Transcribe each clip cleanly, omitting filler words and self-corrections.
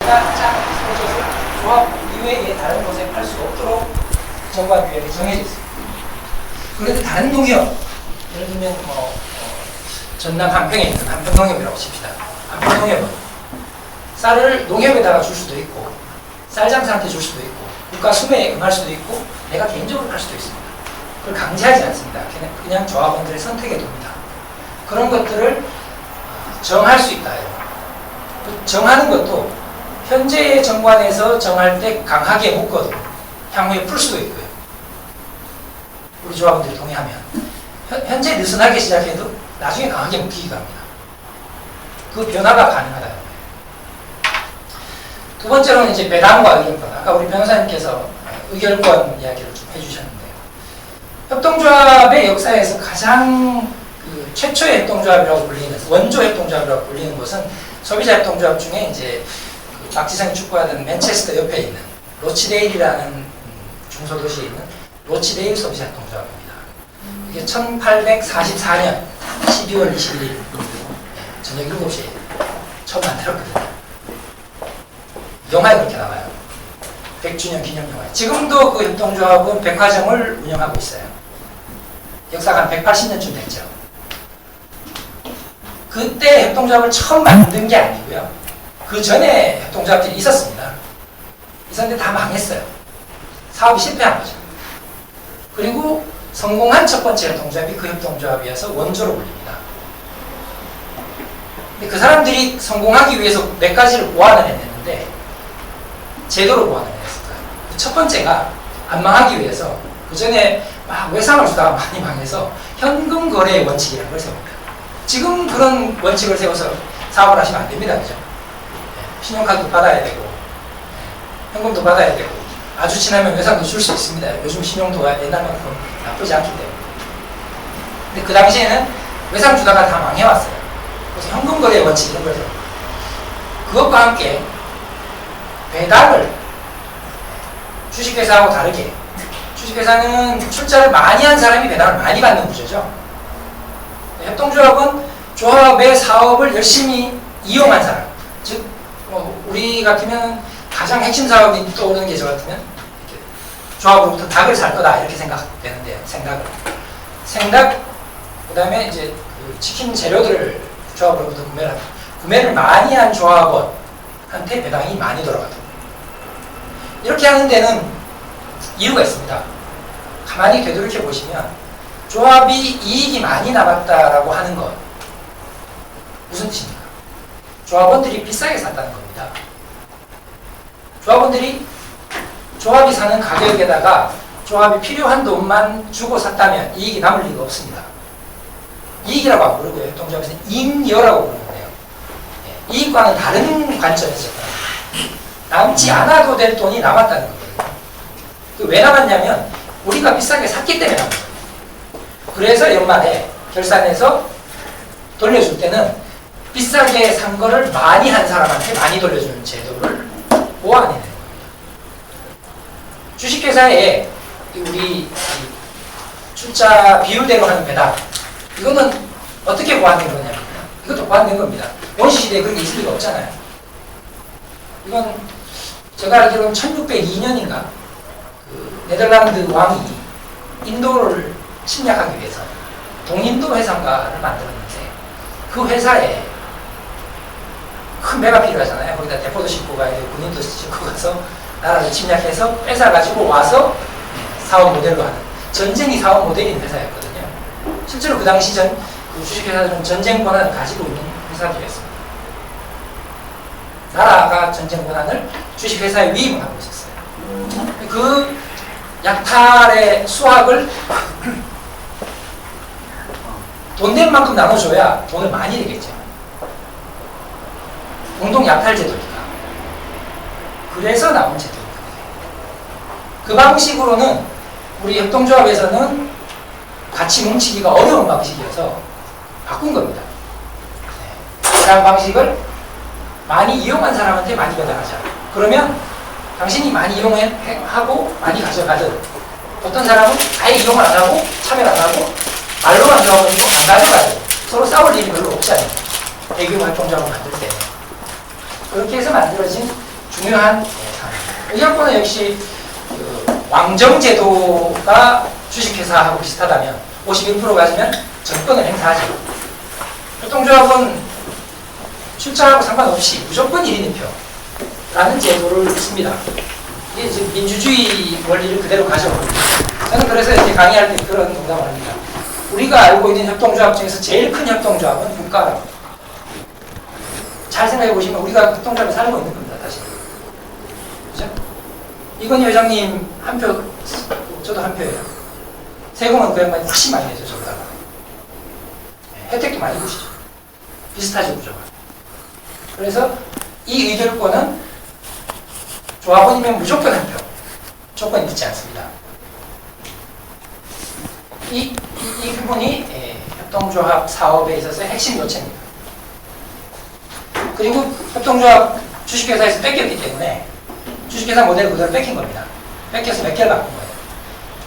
짝 스포츠를 조합 이외에 다른 곳에 팔 수 없도록 정관 규약이 정해져 있습니다. 그런데 다른 농협, 예를 들면 전남 한평에 있는 한평농협이라고 칩시다. 한평농협은 쌀을 농협에다가 줄 수도 있고 쌀장사한테 줄 수도 있고 국가 수매에 응할 수도 있고 내가 개인적으로 할 수도 있습니다. 그걸 강제하지 않습니다. 그냥 조합원들의 선택에 둡니다. 그런 것들을 정할 수 있다. 정하는 것도 현재의 정관에서 정할 때 강하게 묶어도 향후에 풀 수도 있고요. 우리 조합원들이 동의하면 현재 느슨하게 시작해도 나중에 강하게 묶이기도 합니다. 그 변화가 가능하다. 두 번째로는 이제 배당과 의결권. 아까 우리 변호사님께서 의결권 이야기를 좀 해주셨는데요. 협동조합의 역사에서 가장 최초의 협동조합이라고 불리는 원조 협동조합이라고 불리는 곳은 소비자 협동조합 중에 이제 박지성이 축구하던 맨체스터 옆에 있는 로치데일이라는 중소도시에 있는 로치데일 소비자 협동조합입니다. 이게 1844년 12월 21일 저녁 7시에 처음 만들었거든요. 영화에 그렇게 나와요. 100주년 기념 영화에. 지금도 그 협동조합은 백화점을 운영하고 있어요. 역사가 한 180년쯤 됐죠. 그때 협동조합을 처음 만든 게 아니고요. 그 전에 협동조합들이 있었습니다. 있었는데 다 망했어요. 사업이 실패한 거죠. 그리고 성공한 첫 번째 협동조합이 그 협동조합이어서 원조로 불립니다. 근데 그 사람들이 성공하기 위해서 몇 가지를 보완을 해냈는데 제도로 보완을 했을까요? 첫 번째가 안 망하기 위해서 그 전에 막 외상을 주다가 많이 망해서 현금 거래의 원칙이라는 걸 세웁니다. 지금 그런 원칙을 세워서 사업을 하시면 안 됩니다. 그죠? 신용카드도 받아야 되고 현금도 받아야 되고 아주 지나면 외상도 줄 수 있습니다. 요즘 신용도가 옛날만큼 나쁘지 않기 때문에. 근데 그 당시에는 외상 주다가 다 망해왔어요. 그래서 현금 거래의 원칙 이런 걸 세웁니다. 그것과 함께 배당을 주식회사하고 다르게 주식회사는 출자를 많이 한 사람이 배당을 많이 받는 구조죠. 협동조합은 조합의 사업을 열심히 이용한 사람, 즉 우리 같으면 가장 핵심 사업이 떠오르는 게 저 같으면 조합으로부터 닭을 살 거다 이렇게 생각되는데요. 생닭 그 다음에 이제 그 치킨 재료들을 조합으로부터 구매를 많이 한 조합원한테 배당이 많이 돌아가더라고요. 이렇게 하는 데는 이유가 있습니다. 가만히 되돌이켜 보시면 조합이 이익이 많이 남았다라고 하는 건 무슨 뜻입니까? 조합원들이 비싸게 샀다는 겁니다. 조합이 사는 가격에다가 조합이 필요한 돈만 주고 샀다면 이익이 남을 리가 없습니다. 이익이라고 안 부르고요. 협동조합에서는 잉여라고 부르는데요. 이익과는 다른 관점에서 남지 않아도 될 돈이 남았다는 거거든요. 왜 남았냐면 우리가 비싸게 샀기 때문에 남은 거예요. 그래서 연말에 결산해서 돌려줄 때는 비싸게 산 거를 많이 한 사람한테 많이 돌려주는 제도를 보완해내는 겁니다. 주식회사에 우리 출자 비율대로 하는 배당 이거는 어떻게 보완된 거냐면 이것도 보완된 겁니다. 원시시대에 그런 게 있을 리가 없잖아요. 이건 제가 알기로는 1602년인가 그 네덜란드 왕이 인도를 침략하기 위해서 동인도 회상가를 만들었는데 그 회사에 큰 배가 필요하잖아요. 거기다 대포도 싣고 가야 되고 군인도 싣고 가서 나라를 침략해서 뺏어가지고 와서 사업 모델로 하는 전쟁이 사업 모델인 회사였거든요. 실제로 그 당시 그 주식회사들은 전쟁 권한을 가지고 있는 회사들이었습니다. 나라가 전쟁 권한을 주식회사에 위임을 하고 있었어요. 그 약탈의 수확을 돈 낸 만큼 나눠줘야 돈을 많이 내겠죠. 공동 약탈 제도니까. 그래서 나온 제도입니다. 그 방식으로는 우리 협동조합에서는 같이 뭉치기가 어려운 방식이어서 바꾼 겁니다. 그런 방식을 많이 이용한 사람한테 많이 배당하자. 그러면 당신이 많이 이용하고 많이 가져가든 어떤 사람은 아예 이용을 안 하고 참여를 안 하고 말로만 들어가지고 안 가져가든 서로 싸울 일이 별로 없지 않아요. 대규모 협동조합을 만들 때. 그렇게 해서 만들어진 중요한 사항입니다. 의결권은 역시 그 왕정제도가 주식회사하고 비슷하다면 51% 가지면 전권을 행사하죠. 협동조합은 출자하고 상관없이 무조건 1인 1표라는 제도를 씁니다. 이게 이제 민주주의 원리를 그대로 가져옵니다. 저는 그래서 이렇게 강의할 때 그런 농담을 합니다. 우리가 알고 있는 협동조합 중에서 제일 큰 협동조합은 국가라고. 잘 생각해 보시면 우리가 협동조합에 살고 있는 겁니다. 다시. 그죠? 이건희 회장님 한 표, 저도 한 표예요. 세금은 그 양반이 훨씬 많이 내죠, 저보다가. 혜택도 많이 보시죠. 비슷하죠, 구조가. 그래서 이 의결권은 조합원이면 무조건 한 표. 조건이 있지 않습니다. 이 부분이 협동조합 사업에 있어서의 핵심 요체입니다. 그리고 협동조합 주식회사에서 뺏겼기 때문에 주식회사 모델을 그대로 뺏긴 겁니다. 뺏겨서 몇 개를 바꾼 거예요.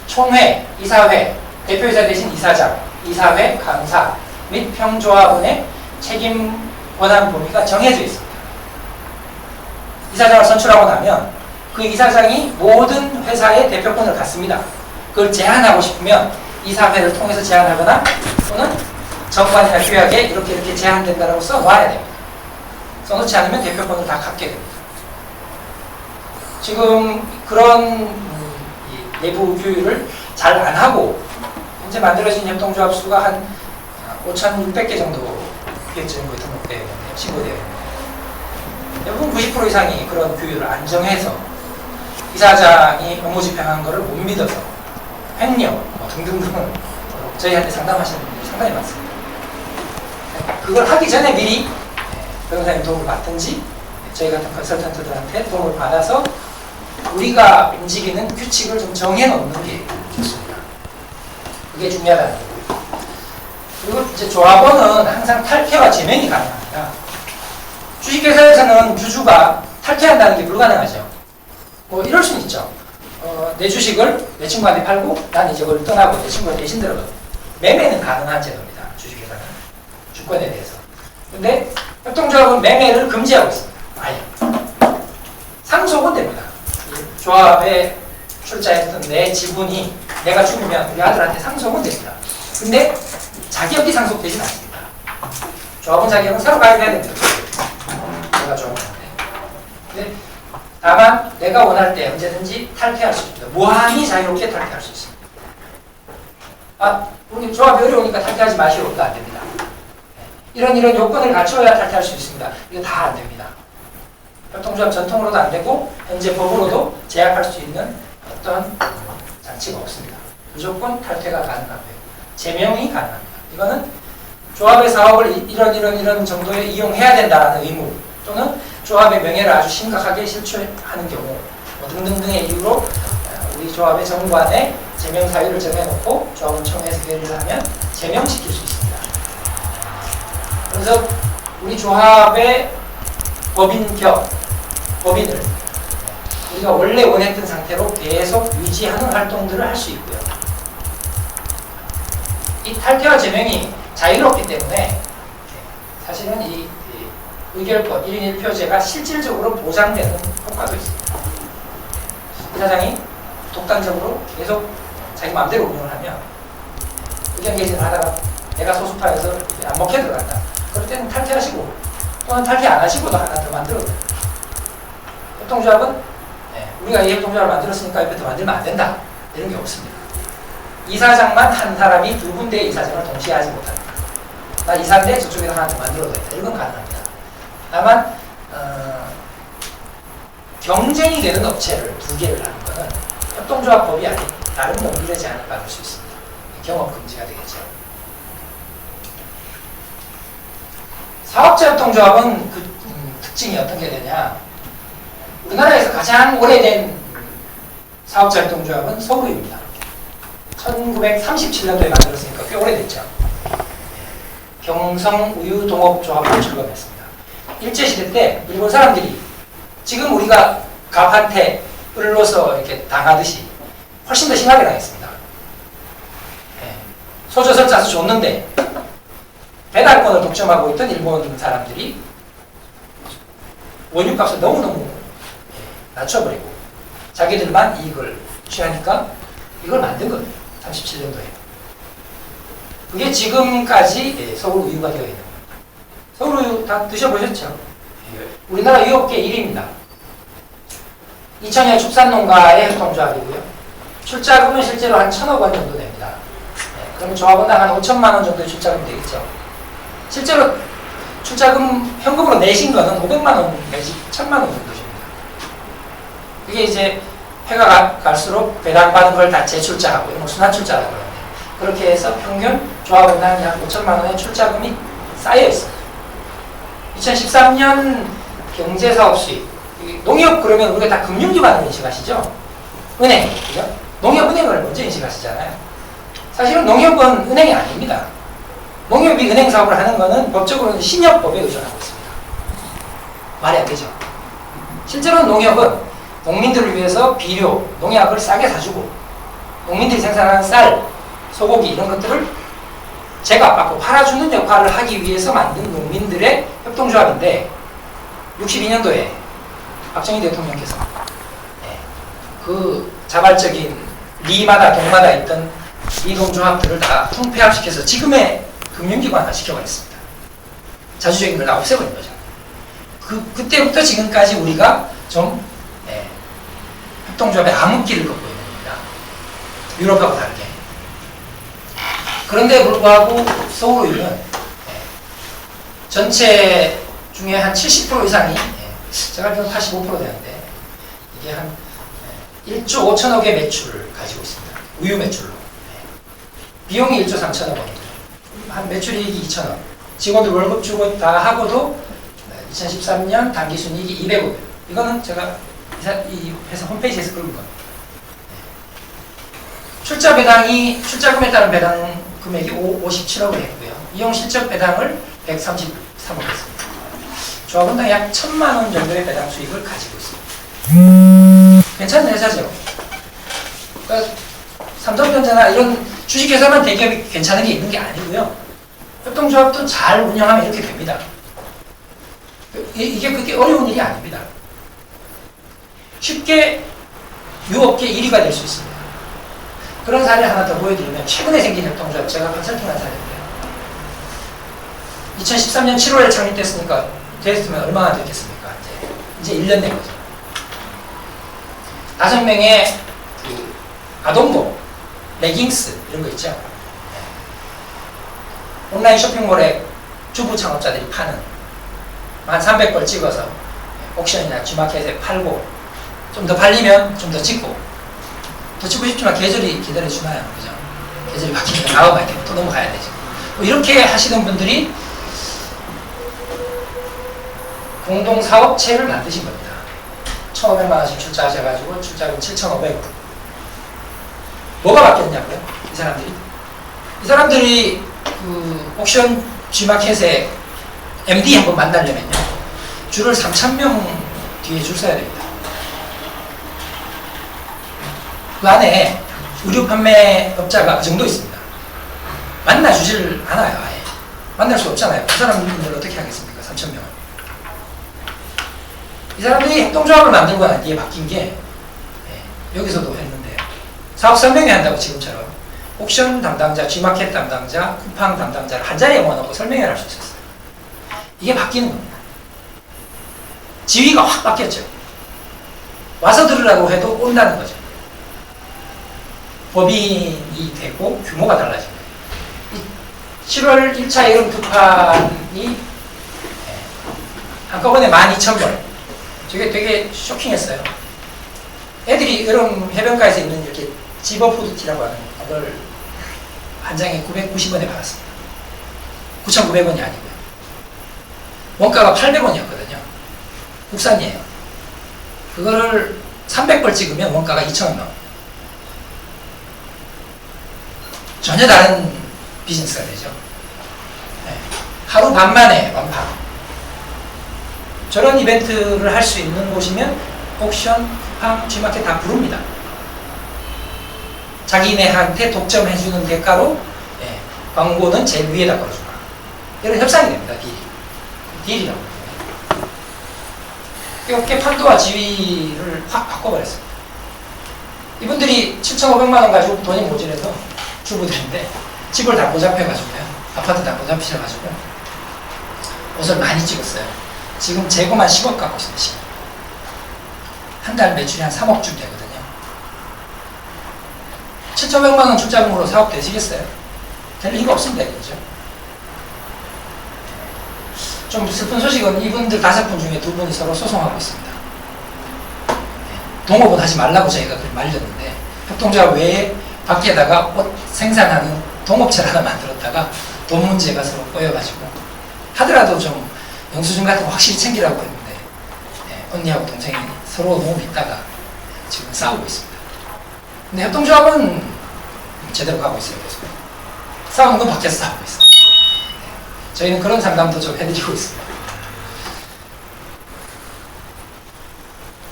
총회, 이사회, 대표이사 대신 이사장, 이사회, 강사 및 평조합원의 책임 권한 범위가 정해져 있습니다. 이사장을 선출하고 나면 그 이사장이 모든 회사의 대표권을 갖습니다. 그걸 제한하고 싶으면 이사회를 통해서 제한하거나 또는 정관이나 규약에 이렇게 제한된다라고 써놔야 됩니다. 써놓지 않으면 대표권을 다 갖게 됩니다. 지금 그런 내부 규율을 잘 안 하고 현재 만들어진 협동조합 수가 한 5,600개 정도 기획재정부에 등록되어 있는데 신고되어 있는데 대부분 90% 이상이 그런 규율을 안 정해서 이사장이 업무 집행한 것을 못 믿어서 횡령 뭐 등등등 저희한테 상담하시는 분들이 상당히 많습니다. 그걸 하기 전에 미리 변호사님 도움을 받든지 저희 같은 컨설턴트들한테 도움을 받아서 우리가 움직이는 규칙을 좀 정해놓는 게 좋습니다. 그게 중요하다는 거고요. 그리고 이제 조합원은 항상 탈퇴와 제명이 가능합니다. 주식회사에서는 주주가 탈퇴한다는 게 불가능하죠. 뭐 이럴 수는 있죠. 내 주식을 내 친구한테 팔고 난 이제 그걸 떠나고 내 친구가 대신 들어가고 매매는 가능한 제도입니다. 주식회사는 주권에 대해서. 근데 협동조합은 매매를 금지하고 있습니다. 아예. 상속은 됩니다. 조합에 출자했던 내 지분이 내가 죽으면 우리 아들한테 상속은 됩니다. 근데 자격이 상속되진 않습니다. 조합원 자격은 새로 가입해야 됩니다. 내가 조합원한테. 근데 다만 내가 원할 때 언제든지 탈퇴할 수 있습니다. 무한히 자유롭게 탈퇴할 수 있습니다. 아, 우리 조합이 어려우니까 탈퇴하지 마시오. 그거 안 됩니다. 이런 요건을 갖춰야 탈퇴할 수 있습니다. 이거 다 안 됩니다. 협동조합 전통으로도 안 되고 현재 법으로도 제약할 수 있는 어떤 장치가 없습니다. 무조건 탈퇴가 가능하고요. 제명이 가능합니다. 이거는 조합의 사업을 이런 정도에 이용해야 된다는 의무 또는 조합의 명예를 아주 심각하게 실추하는 경우 뭐 등등등의 이유로 우리 조합의 정관에 제명 사유를 정해놓고 조합은 청에서 결의를 하면 제명시킬 수 있습니다. 그래서 우리 조합의 법인을 우리가 원래 원했던 상태로 계속 유지하는 활동들을 할 수 있고요. 이 탈퇴와 제명이 자유롭기 때문에 사실은 이 의결권 1인 1표제가 실질적으로 보장되는 효과도 있습니다. 이사장이 독단적으로 계속 자기 마음대로 운영을 하면 의견 개진을 하다가 내가 소수파여서 안 먹혀 들어간다. 그럴 때는 탈퇴하시고 또는 탈퇴 안 하시고도 하나 더 만들어도 됩니다. 협동조합은 우리가 이 협동조합을 만들었으니까 옆에 더 만들면 안 된다. 이런 게 없습니다. 이사장만 한 사람이 두 군데의 이사장을 동시에 하지 못합니다. 나 이사인데 저쪽에서 하나 더 만들어도 된다. 이런 건 가능합니다. 다만 경쟁이 되는 업체를 두 개를 하는 것은 협동조합법이 아닌 다른 법이 되지 않을까 할 수 있습니다. 경업 금지가 되겠죠. 사업자 협동조합은 그 특징이 어떤 게 되냐? 우리나라에서 가장 오래된 사업자 협동조합은 서울입니다. 1937년도에 만들었으니까 꽤 오래됐죠. 경성우유동업조합을 출범했습니다. 일제시대 때 일본 사람들이 지금 우리가 갑한테 을로서 이렇게 당하듯이 훨씬 더 심하게 당했습니다. 소젖을 짜서 줬는데 배달권을 독점하고 있던 일본 사람들이 원유값을 너무너무 낮춰버리고 자기들만 이익을 취하니까 이걸 만든 거예요. 37년도에. 그게 지금까지 서울우유가 되어 있는 겁니다. 서울우유 다 드셔보셨죠? 우리나라 유업계 1위입니다. 2000년 축산농가의 협동조합이고요. 출자금은 실제로 한 1,000억 원 정도 됩니다. 그럼 조합원당 한 5천만 원 정도의 출자금 되겠죠. 실제로 출자금 현금으로 내신 거는 500만 원 내지 1,000만 원 정도 됩니다. 그게 이제 해가 갈수록 배당받은 걸 다 재출자하고 이런 걸 순환출자라고 하는데 그렇게 해서 평균 조합원당 약 5천만 원의 출자금이 쌓여 있어요. 2013년 경제사업 수입 농협 그러면 우리가 다 금융기관을 인식하시죠? 은행, 그죠? 농협은행을 먼저 인식하시잖아요. 사실은 농협은 은행이 아닙니다. 농협이 은행 사업을 하는 거는 법적으로는 신협법에 의존하고 있습니다. 말이 안 되죠. 실제로는 농협은 농민들을 위해서 비료, 농약을 싸게 사주고 농민들이 생산하는 쌀, 소고기 이런 것들을 제값받고 팔아주는 역할을 하기 위해서 만든 농민들의 협동조합인데 62년도에 박정희 대통령께서 그 자발적인 리마다 동마다 있던 이 농조합들을 다 통폐합시켜서 지금의 금융기관화 시켜버렸습니다. 자주적인 걸 다 없애버린 거죠. 그때부터 지금까지 우리가 좀 협동조합의 암흑기를 걷고 있는 겁니다. 유럽하고 다르게. 그런데 불구하고 서울우유는 전체 중에 한 70% 이상이 제가 알기로는 85% 되는데 이게 한 1조 5천억의 매출을 가지고 있습니다. 우유 매출로. 비용이 1조 3천억 원이고요. 한 매출이익이 2천억. 직원들 월급 주고 다 하고도 2013년 당기순이익이 200억. 이거는 제가 이 회사 홈페이지에서 긁은 겁니다. 출자 배당이 출자금에 따른 배당 금액이 57억을 했고요. 이용 실적 배당을 133억 했습니다. 조합원당 약 1,000만 원 정도의 배당 수익을 가지고 있습니다. 괜찮은 회사죠. 그러니까 삼성전자나 이런 주식회사만 대기업이 괜찮은 게 있는 게 아니고요. 협동조합도 잘 운영하면 이렇게 됩니다. 이게 그렇게 어려운 일이 아닙니다. 쉽게 유업계 1위가 될 수 있습니다. 그런 사례를 하나 더 보여드리면 최근에 생긴 협동조합, 제가 컨설팅한 사례인데요. 2013년 7월에 창립됐으니까 됐으면 얼마나 됐겠습니까? 이제 1년 된 거죠. 5명의 그 아동복, 레깅스 이런 거 있죠. 온라인 쇼핑몰에 주부 창업자들이 파는 1,300벌 찍어서 옥션이나 G마켓에 팔고 좀 더 팔리면 좀 더 찍고 더 찍고 싶지만 계절이 기다려주나요? 그죠? 계절이 바뀌면 나와봐야 되고 또 넘어가야 되죠. 뭐 이렇게 하시는 분들이 공동사업체를 만드신 겁니다. 1,500만 원씩 출자하셔가지고 출자금 7,500원. 뭐가 바뀌었냐고요? 이 사람들이 그 옥션 G마켓에 MD 한번 만나려면요. 줄을 3,000명 뒤에 줄 서야 됩니다. 그 안에 의류 판매업자가 그 정도 있습니다. 만나주질 않아요, 아예. 만날 수 없잖아요. 그 사람들 어떻게 하겠습니까? 3,000명을. 이 사람들이 협동조합을 만들고 난 뒤에 바뀐 게 여기서도 했는데 사업 설명회 한다고 지금처럼 옥션 담당자, G마켓 담당자, 쿠팡 담당자를 한 자리에 모아놓고 설명회를 할 수 있었어요. 이게 바뀌는 겁니다. 지위가 확 바뀌었죠. 와서 들으라고 해도 온다는 거죠. 법인이 되고 규모가 달라진 거예요. 7월 1차 여름 특판이 한꺼번에 12,000벌. 저게 되게 쇼킹했어요. 애들이 여름 해변가에서 입는 이렇게 지버푸드티라고 하는 그걸 한 장에 990원에 받았습니다. 9,900원이 아니고요. 원가가 800원이었거든요. 국산이에요. 그거를 300벌 찍으면 원가가 2,000원 나옵니다. 전혀 다른 비즈니스가 되죠. 하루 반 만에 완파. 저런 이벤트를 할 수 있는 곳이면 옥션, 쿠팡, G마켓 다 부릅니다. 자기네한테 독점해주는 대가로 광고는 제일 위에다 걸어주라. 이런 협상이 됩니다. 딜이라고. 이렇게 판도와 지위를 확 바꿔버렸습니다. 이분들이 7,500만 원 가지고 돈이 모자라서 주부들인데 집을 다 보잡혀가지고요. 아파트 다 보잡히셔가지고 옷을 많이 찍었어요. 지금 재고만 10억 갖고 있습니다. 한 달 매출이 한 3억쯤 되거든요. 7,500만 원 출자금으로 사업 되시겠어요? 될 리가 없습니다. 그죠? 좀 슬픈 소식은 이분들 5분 중에 2분이 서로 소송하고 있습니다. 동업은 하지 말라고 저희가 말렸는데 협동조합 외에 밖에다가 옷 생산하는 동업체를 하나 만들었다가 돈 문제가 서로 꼬여가지고 하더라도 좀 영수증 같은 거 확실히 챙기라고 했는데 언니하고 동생이 서로 너무 믿다가 지금 싸우고 있습니다. 근데 협동조합은 제대로 가고 있어요. 계속. 싸우는 건 밖에서 싸우고 있어요. 저희는 그런 상담도 좀 해드리고 있습니다.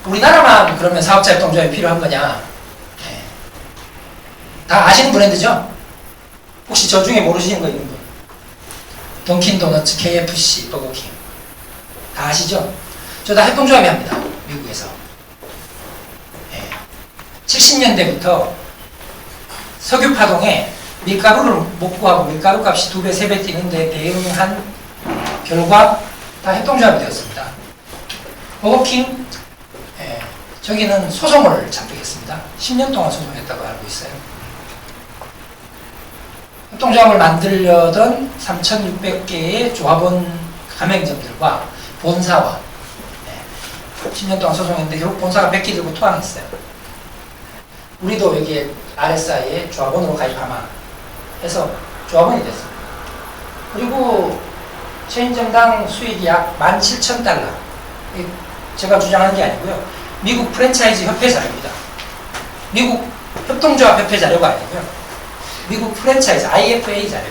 우리나라만 그러면 사업자 협동조합이 필요한 거냐? 다 아시는 브랜드죠? 혹시 저 중에 모르시는 거 있는 분? 던킨도너츠, KFC, 버거킹 다 아시죠? 저 다 협동조합이 합니다. 미국에서 70년대부터 석유 파동에 밀가루를 못 구하고 밀가루 값이 2배, 3배 뛰는데 대응한 결과 다 협동조합이 되었습니다. 버거킹 저기는 소송을 잔뜩 했습니다. 10년 동안 소송했다고 알고 있어요. 협동조합을 만들려던 3,600개의 조합원 가맹점들과 본사와 10년 동안 소송했는데 결국 본사가 100개 들고 토항했어요. 우리도 여기에 RSI에 조합원으로 가입하마 해서 조합원이 됐습니다. 그리고 체인점당 수익이 약 17,000달러. 제가 주장하는 게 아니고요. 미국 프랜차이즈 협회 자료입니다. 미국 협동조합 협회 자료가 아니고요. 미국 프랜차이즈 IFA 자료.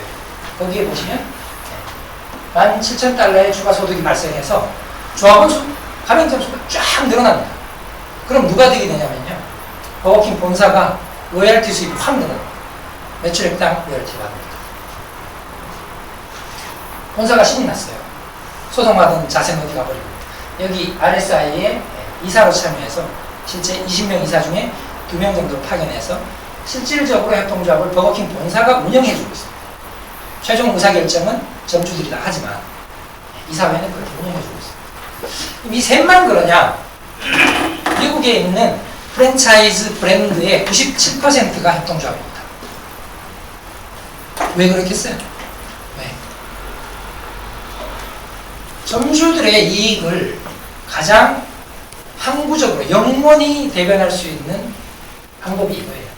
거기에 보시면 17,000달러의 추가 소득이 발생해서 조합원 수, 가맹점 수가 쫙 늘어납니다. 그럼 누가 득이 되냐면요. 버거킹 본사가 로열티 수입이 확 늘어납니다. 매출액당 로열티 받습니다. 본사가 신이 났어요. 소송받은 자세는 어디 가버리고 여기 RSI에 이사로 참여해서 실제 20명 이사 중에 2명 정도를 파견해서 실질적으로 협동조합을 버거킹 본사가 운영해주고 있습니다. 최종 의사결정은 점주들이 다 하지만 이사회는 그렇게 운영해주고 있습니다. 이 셋만 그러냐? 미국에 있는 프랜차이즈 브랜드의 97%가 협동조합입니다. 왜 그렇겠어요? 왜? 점주들의 이익을 가장 항구적으로 영원히 대변할 수 있는 방법이 이거예요.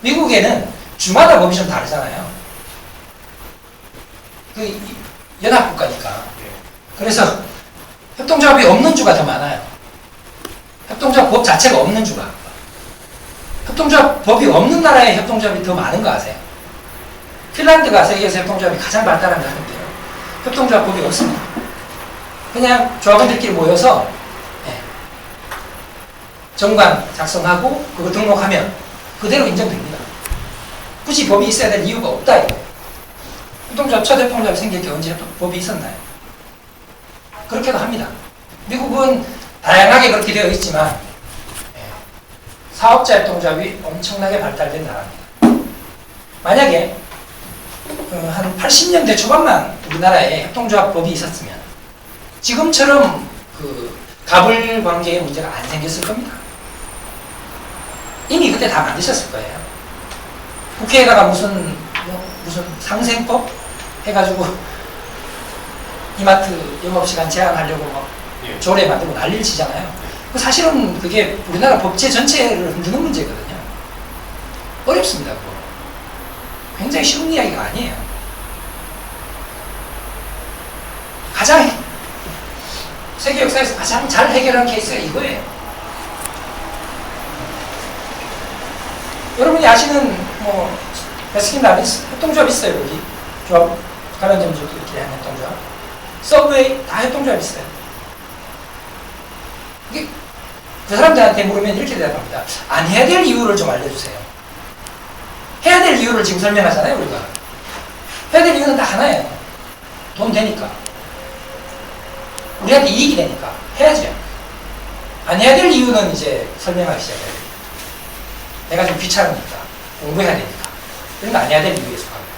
미국에는 주마다 법이 좀 다르잖아요. 그 연합국가니까. 그래서 협동조합이 없는 주가 더 많아요. 협동조합 법 자체가 없는 주가. 협동조합 법이 없는 나라에 협동조합이 더 많은 거 아세요? 핀란드가 세계에서 협동조합이 가장 발달한 나라인데요. 협동조합 법이 없습니다. 그냥 조합원들끼리 모여서 정관 작성하고 그거 등록하면 그대로 인정됩니다. 굳이 법이 있어야 될 이유가 없다 이거예요. 협동조합, 첫 협동조합이 생길 때 언제 법이 있었나요? 그렇게도 합니다. 미국은 다양하게 그렇게 되어 있지만 사업자 협동조합이 엄청나게 발달된 나라입니다. 만약에 한 80년대 초반만 우리나라에 협동조합 법이 있었으면 지금처럼 그 갑을 관계의 문제가 안 생겼을 겁니다. 이미 그때 다 만드셨을 거예요. 국회에다가 무슨 상생법 해가지고 이마트 영업시간 제한하려고 막 조례 만들고 난리를 치잖아요. 사실은 그게 우리나라 법제 전체를 흔드는 문제거든요. 어렵습니다. 그거. 굉장히 쉬운 이야기가 아니에요. 가장 세계 역사에서 가장 잘 해결한 케이스가 이거예요. 여러분이 아시는 뭐 베스킨 라빈스 협동조합 있어요. 여기 조합 가맹점주들끼리 하는 협동조합. 서브웨이 다 협동조합 있어요. 이게 그 사람들한테 물으면 이렇게 대답합니다. 안 해야 될 이유를 좀 알려주세요. 해야 될 이유를 지금 설명하잖아요. 우리가 해야 될 이유는 딱 하나예요. 돈 되니까. 우리한테 이익이 되니까 해야죠. 안 해야 될 이유는 이제 설명하기 시작해야 됩니다. 내가 좀 귀찮으니까, 공부해야 되니까. 그런 거 안 해야 될 이유에 속합니다.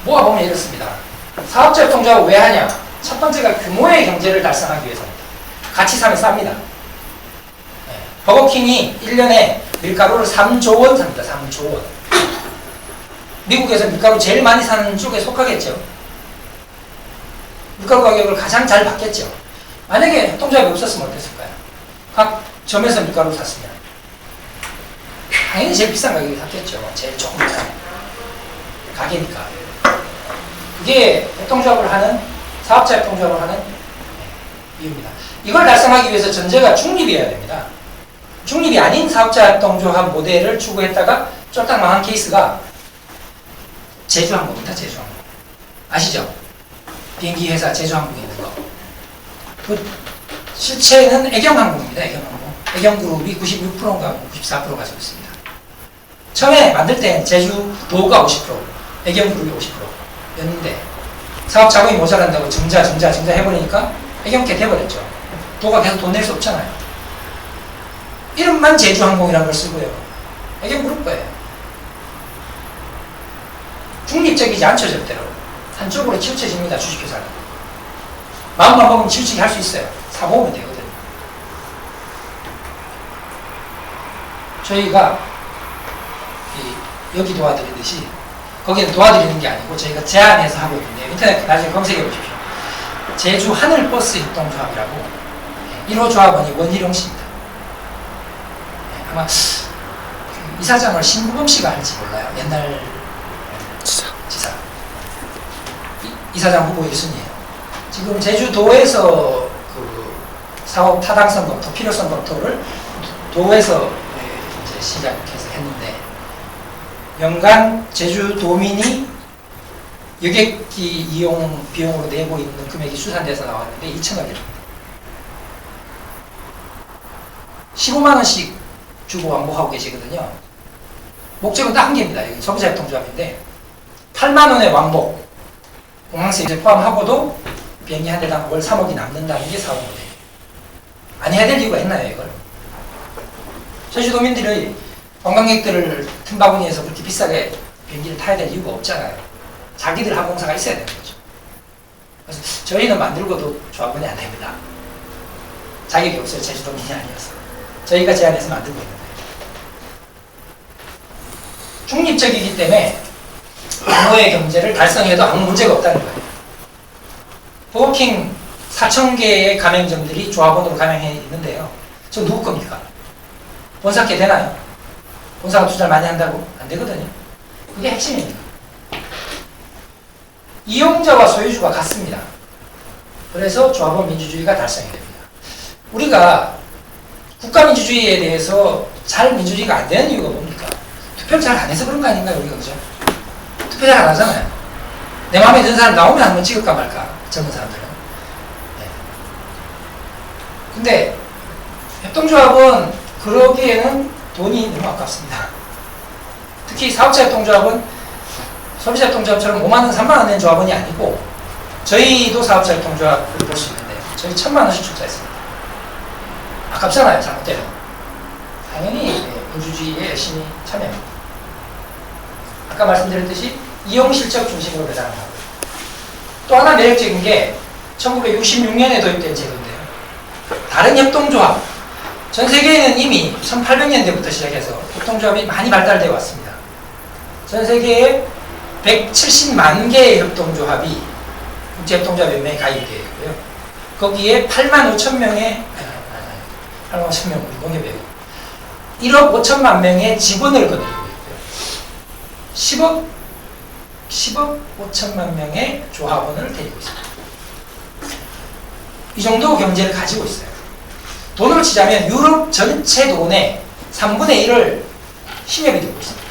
모아보면 이렇습니다. 사업자 협동조합을 왜 하냐? 첫 번째가 규모의 경제를 달성하기 위해서입니다. 같이 사면 쌉니다. 버거킹이 1년에 밀가루를 3조 원 삽니다. 3조 원. 미국에서 밀가루 제일 많이 사는 쪽에 속하겠죠. 밀가루 가격을 가장 잘 받겠죠. 만약에 협동조합이 없었으면 어땠을까요? 각 점에서 밀가루 샀으면 당연히 제일 비싼 가격에 샀겠죠. 제일 조금 비싼 가게니까. 그게 협동조합을 하는, 사업자 협동조합을 하는 이유입니다. 이걸 달성하기 위해서 전제가 중립이어야 됩니다. 중립이 아닌 사업자 협동조합 모델을 추구했다가 쫄딱 망한 케이스가 제주항공입니다. 제주항공. 아시죠? 비행기 회사 제주항공에 있는 거. 그 실체는 애경항공입니다. 애경항공. 애경그룹이 96%인가 94% 가지고 있습니다. 처음에 만들 땐 제주도가 50%, 애경그룹이 50%였는데 사업 자금이 모자란다고 증자 해버리니까 애경캐 돼버렸죠. 도가 계속 돈 낼 수 없잖아요. 이름만 제주항공이라는 걸 쓰고요. 애경그룹 거예요. 중립적이지 않죠, 절대로. 한쪽으로 치우쳐집니다, 주식회사는. 마음만 먹으면 치우치게 할 수 있어요. 사모으면 되거든요. 저희가 여기 도와드리듯이 거기는 도와드리는 게 아니고 저희가 제안해서 하고 있는데 인터넷 나중에 검색해 보십시오. 제주 하늘버스 협동조합이라고 1호 조합원이 원희룡 씨입니다. 아마 이사장을 신구범 씨가 할지 몰라요. 옛날 지사. 이사장 후보 1순위예요. 지금 제주도에서 그 사업 타당성 검토, 필요성 검토를 도에서 이제 시작해서 했는데 연간 제주도민이 여객기 이용 비용으로 내고 있는 금액이 수산돼서 나왔는데 2천억이랍니다. 15만원씩 주고 왕복하고 계시거든요. 목적은 딱 한 개입니다. 여기 소비자 협동조합인데 8만원의 왕복 공항세 이제 포함하고도 비행기 한 대당 월 3억이 남는다는 게 사업 모델. 안 해야 될 이유가 있나요, 이걸? 제주도민들이 관광객들을 틈바구니에서 그렇게 비싸게 비행기를 타야 될 이유가 없잖아요. 자기들 항공사가 있어야 되는 거죠. 그래서 저희는 만들고도 조합원이 안 됩니다. 자격이 없어요. 제주도민이 아니어서. 저희가 제안해서 만들고 있는 거예요. 중립적이기 때문에 규모의 경제를 달성해도 아무 문제가 없다는 거예요. 버거킹 4,000개의 가맹점들이 조합원으로 가맹해 있는데요. 저 누구 겁니까? 본사께 되나요? 본사가 투자를 많이 한다고? 안 되거든요. 그게 핵심입니다. 이용자와 소유주가 같습니다. 그래서 조합원 민주주의가 달성이 됩니다. 우리가 국가민주주의에 대해서 잘 민주주의가 안 되는 이유가 뭡니까? 투표를 잘 안 해서 그런 거 아닌가요, 우리가, 그죠? 투표 잘 안 하잖아요. 내 마음에 드는 사람 나오면 한번 찍을까 말까, 젊은 사람들은. 네. 근데 협동조합은 그러기에는 돈이 너무 아깝습니다. 특히 사업자 협동조합은 소비자 협동조합처럼 5만원, 3만원 낸 조합원이 아니고 저희도 사업자 협동조합을 볼 수 있는데 저희 1,000만원씩 투자했습니다. 아깝잖아요, 잘못되면. 당연히 민주주의에 열심히 참여합니다. 아까 말씀드렸듯이 이용실적 중심으로 배당을 하고 또 하나 매력적인 게 1966년에 도입된 제도인데요. 다른 협동조합, 전 세계에는 이미 1800년대부터 시작해서 협동조합이 많이 발달되어 왔습니다. 전 세계에 170만 개의 협동조합이 국제협동조합연맹에 가입되어 있고요. 거기에 8만 5천 명의 8만 5천 명 우리 농협에 1억 5천만 명의 직원을 거느리고 있고요. 10억 5천만 명의 조합원을 데리고 있습니다. 이 정도 경제를 가지고 있어요. 돈으로 치자면 유럽 전체 돈의 3분의 1을 신협이 들고 있습니다.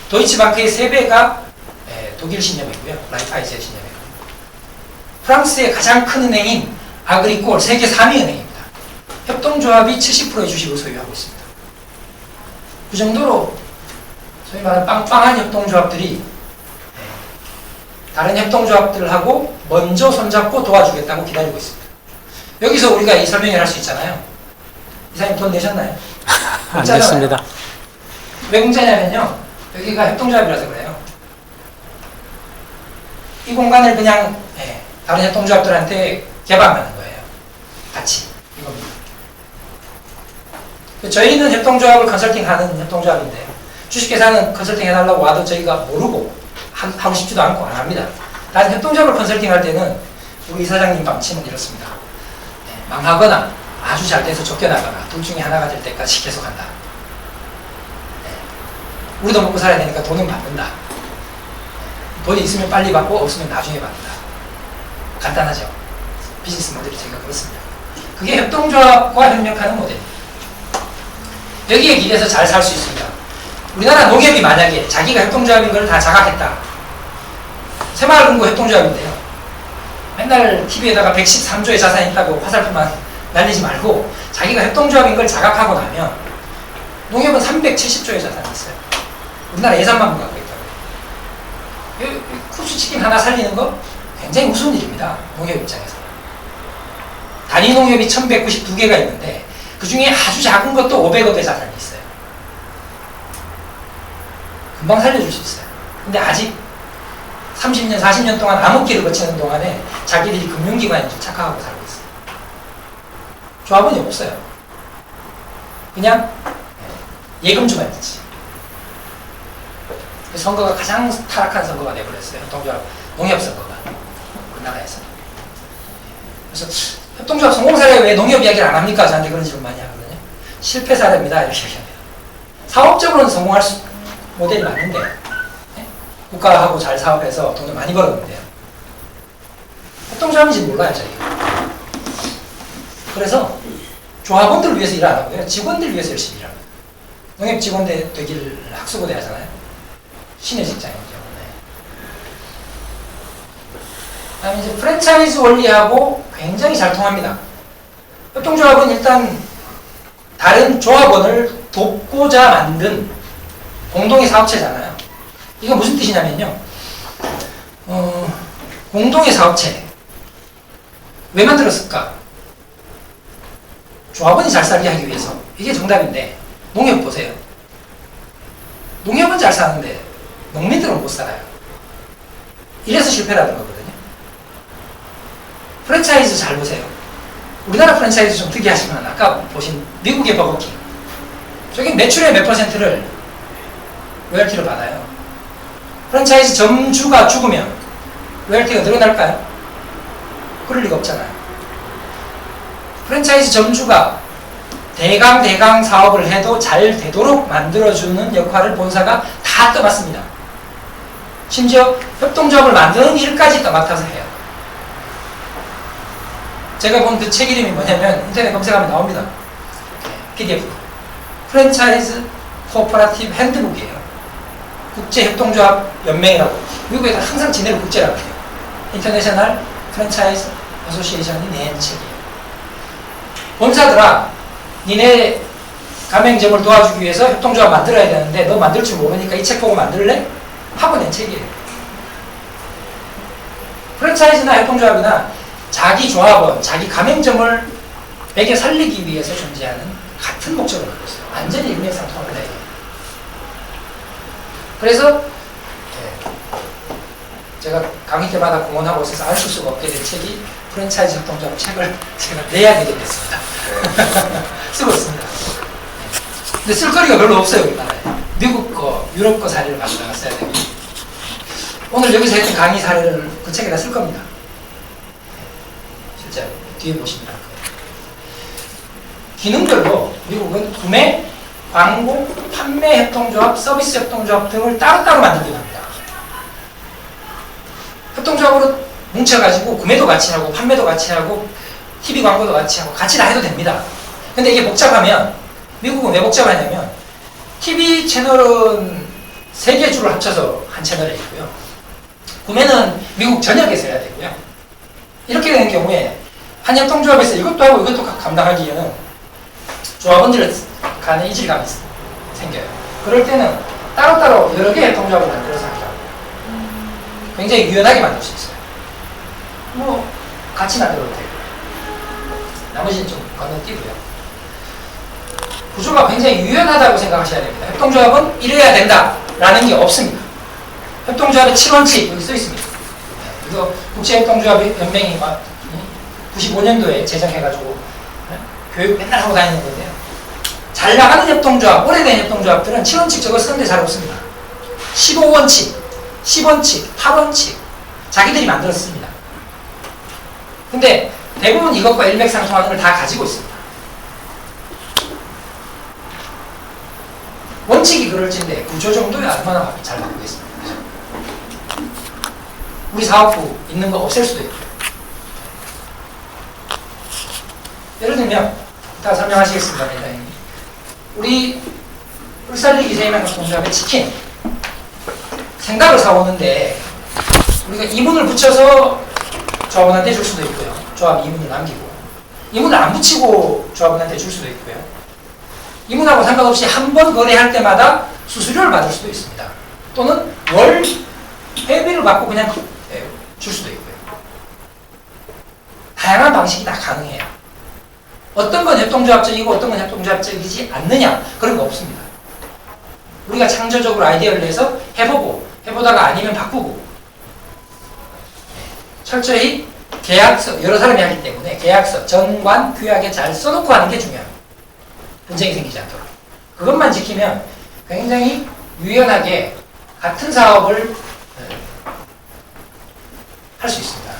도이치방크의 3배가 독일 신협이고요. 라이프하이즈의 신협이고요. 프랑스의 가장 큰 은행인 아그리콜 세계 3위 은행입니다. 협동조합이 70%의 주식을 소유하고 있습니다. 그 정도로 소위 말하는 빵빵한 협동조합들이 다른 협동조합들하고 먼저 손잡고 도와주겠다고 기다리고 있습니다. 여기서 우리가 이 설명을 할 수 있잖아요. 이사님 돈 내셨나요? 안 됐습니다. 왜 공짜냐면요. 여기가 협동조합이라서 그래요. 이 공간을 그냥 다른 협동조합들한테 개방하는 거예요. 같이. 이겁니다. 저희는 협동조합을 컨설팅하는 협동조합인데 주식회사는 컨설팅 해달라고 와도 저희가 모르고 하고 싶지도 않고 안 합니다. 다른 협동조합을 컨설팅할 때는 우리 이사장님 방침은 이렇습니다. 망하거나 아주 잘 돼서 쫓겨나거나 둘 중에 하나가 될 때까지 계속한다. 우리도 먹고 살아야 되니까 돈은 받는다. 돈이 있으면 빨리 받고 없으면 나중에 받는다. 간단하죠. 비즈니스 모델이 저희가 그렇습니다. 그게 협동조합과 협력하는 모델입니다. 여기에 기대서 잘 살 수 있습니다. 우리나라 농협이 만약에 자기가 협동조합인 걸 다 자각했다. 새마을금고 협동조합인데요. 맨날 TV에다가 113조의 자산이 있다고 화살표만 날리지 말고 자기가 협동조합인 걸 자각하고 나면 농협은 370조의 자산이 있어요. 우리나라 예산만 갖고 있다고요. 쿱스 치킨 하나 살리는 거 굉장히 우스운 일입니다. 농협 입장에서. 단위 농협이 1192개가 있는데 그 중에 아주 작은 것도 500억의 자산이 있어요. 금방 살려줄 수 있어요. 근데 아직 30년, 40년 동안 암흑기를 거치는 동안에 자기들이 금융기관인 줄 착각하고 살고 있어요. 조합원이 없어요. 그냥 예금주만 있지. 선거가 가장 타락한 선거가 돼버렸어요. 협동조합, 농협 선거가. 우리나라에서. 그래서 협동조합 성공 사례 왜 농협 이야기를 안 합니까? 저한테 그런 질문 많이 하거든요. 실패 사례입니다. 이렇게 얘기합니다. 사업적으로는 성공할 모델이 맞는데 국가하고 잘 사업해서 돈을 많이 벌었는데요. 협동조합인지 몰라요, 저희가. 그래서 조합원들을 위해서 일 안 하고요. 직원들 위해서 열심히 일합니다. 농협 직원들 되기를 학수고대 하잖아요. 신의 직장이죠. 그다음에 이제 프랜차이즈 원리하고 굉장히 잘 통합니다. 협동조합은 일단 다른 조합원을 돕고자 만든 공동의 사업체잖아요. 이게 무슨 뜻이냐면요. 공동의 사업체. 왜 만들었을까? 조합원이 잘 살게 하기 위해서. 이게 정답인데 농협 보세요. 농협은 잘 사는데 농민들은 못 살아요. 이래서 실패라는 거거든요. 프랜차이즈 잘 보세요. 우리나라 프랜차이즈 좀 특이하지만 아까 보신 미국의 버거킹. 저기 매출의 몇 %를 로열티를 받아요. 프랜차이즈 점주가 죽으면 로열티가 늘어날까요? 그럴 리가 없잖아요. 프랜차이즈 점주가 대강 사업을 해도 잘 되도록 만들어주는 역할을 본사가 다 떠맡습니다. 심지어 협동조합을 만드는 일까지 떠맡아서 해요. 제가 본 그 책 이름이 뭐냐면 인터넷 검색하면 나옵니다. PDF. 프랜차이즈 코퍼레이티브 핸드북이에요. 국제협동조합 연맹이라고. 미국에서 항상 지네를 국제라고 해요. 인터내셔널 프랜차이즈 어소시에이션이 낸 책이에요. 본사들아, 니네 가맹점을 도와주기 위해서 협동조합 만들어야 되는데 너 만들 줄 모르니까 이 책 보고 만들래? 하고 낸 책이에요. 프랜차이즈나 협동조합이나 자기 조합원, 자기 가맹점을 매겨 살리기 위해서 존재하는 같은 목적을 갖고 있어요. 완전히 일맥상통합을 해요. 그래서 제가 강의 때마다 공헌하고 있어서 안 쓸 수가 없게 된 책이 프랜차이즈 협동조합 책을 제가 내야 되게 됐습니다. 쓰고 있습니다. 근데 쓸거리가 별로 없어요, 우리나라에. 미국 거, 유럽 거 사례를 가져다가 써야 되고. 오늘 여기서 했던 강의 사례를 그 책에다 쓸 겁니다. 실제로. 뒤에 보시면 알 거예요. 기능별로 미국은 구매, 광고, 판매 협동조합, 서비스 협동조합 등을 따로따로 만들기도 합니다. 협동조합으로 뭉쳐가지고 구매도 같이 하고 판매도 같이 하고 TV 광고도 같이 하고 같이 다 해도 됩니다. 근데 이게 복잡하면 미국은 왜 복잡하냐면 TV 채널은 3개 주를 합쳐서 한 채널에 있고요. 구매는 미국 전역에서 해야 되고요. 이렇게 되는 경우에 한 협동조합에서 이것도 하고 이것도 감당하기에는 조합원들 간의 이질감이 생겨요. 그럴 때는 따로따로 여러 개의 협동조합을 만들어서 하죠. 굉장히 유연하게 만들 수 있어요. 뭐 같이 만들어도 되고 나머지는 좀 건너뛰고요. 구조가 굉장히 유연하다고 생각하셔야 됩니다. 협동조합은 이래야 된다라는 게 없습니다. 협동조합의 7원칙 여기 써 있습니다. 이거 국제협동조합연맹이 95년도에 제정해가지고 교육 맨날 하고 다니는 건데요. 잘 나가는 협동조합, 오래된 협동조합들은 7원칙 저거 쓰는데 잘 없습니다. 15원칙, 10원칙, 8원칙 자기들이 만들었습니다. 근데 대부분 이것과 일맥상통하는 걸 다 가지고 있습니다. 원칙이 그럴진데 구조 정도야 얼마나 잘 바꾸겠습니까? 우리 사업부 있는 거 없앨 수도 있고요. 예를 들면 이따가 설명하시겠습니다. 매장님. 우리 울산리 기재희망 협동조합의 치킨 생닭을 사오는데 우리가 이문을 붙여서 조합원한테 줄 수도 있고요. 조합 이문을 남기고 이문을 안 붙이고 조합원한테 줄 수도 있고요. 이문하고 상관없이 한 번 거래할 때마다 수수료를 받을 수도 있습니다. 또는 월 회비를 받고 그냥 줄 수도 있고요. 다양한 방식이 다 가능해요. 어떤 건 협동조합적이고 어떤 건 협동조합적이지 않느냐 그런 거 없습니다. 우리가 창조적으로 아이디어를 내서 해보다가 아니면 바꾸고 철저히 계약서 여러 사람이 하기 때문에 계약서 정관 규약에 잘 써놓고 하는 게 중요합니다. 분쟁이 생기지 않도록 그것만 지키면 굉장히 유연하게 같은 사업을 할 수 있습니다.